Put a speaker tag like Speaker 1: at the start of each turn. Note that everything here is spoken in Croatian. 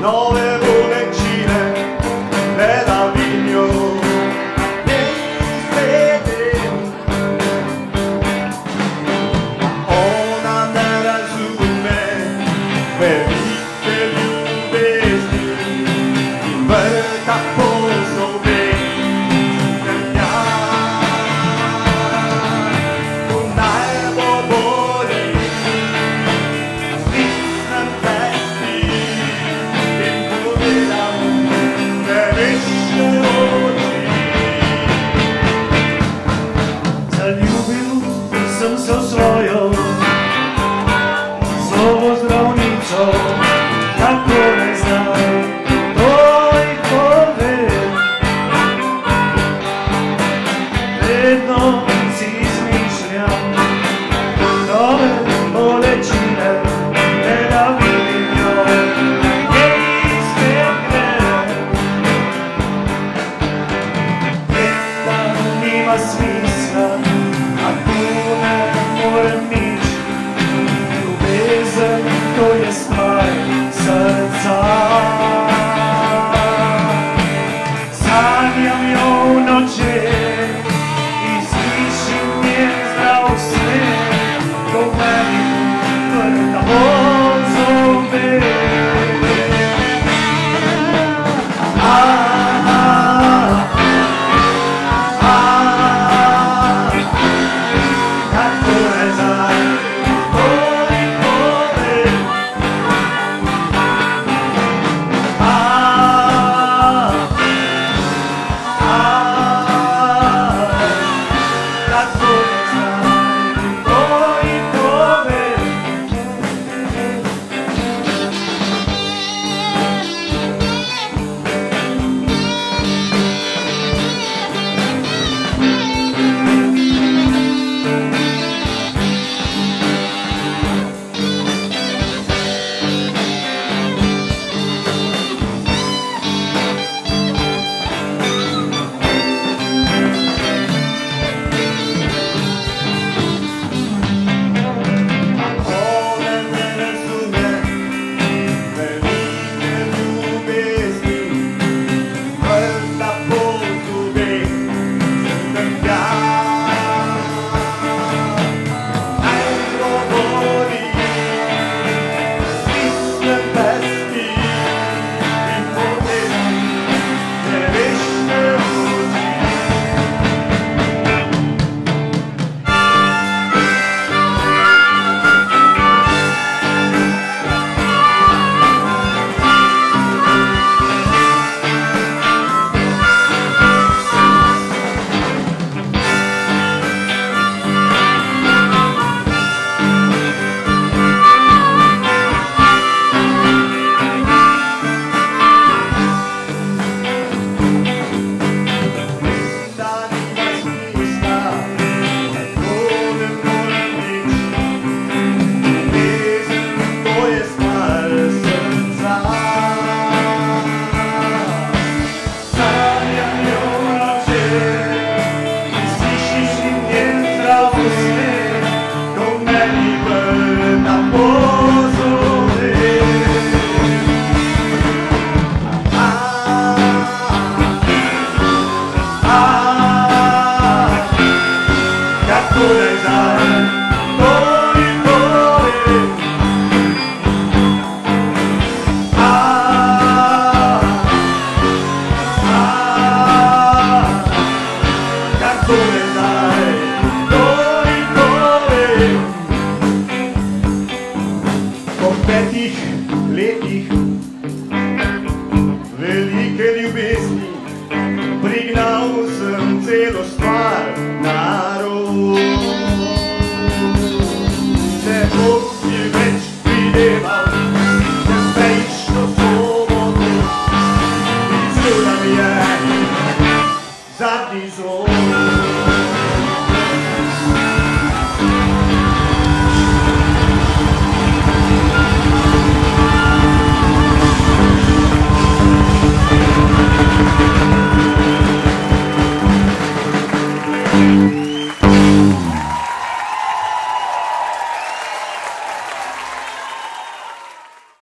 Speaker 1: nove bollettine meraviglio nei svegli. Ona ne razume velike ljubezni i vrta pozove ja u najbo bolji stisnem pesti i pogledam te više oči.
Speaker 2: Zaljubil sam se u svoju slovo zdravnico, kako ne znam tvoj pogled. Vedno si izmišljam nove bolečine, ne da vidim njoj nje izbjegne. Jedna nima smisla, a tu ne morem nići. Ljubezen to je stvar srca. Sanjam jo u noće i slišim njen zdrav smeh, ko meni vrta pozove. Kako ne znam petih letih velike ljubezni prignal sem celo stvar na rob. Ne bom ti več videval prejšnjo soboto, izgleda mi je zadnji zob.
Speaker 1: Thank you.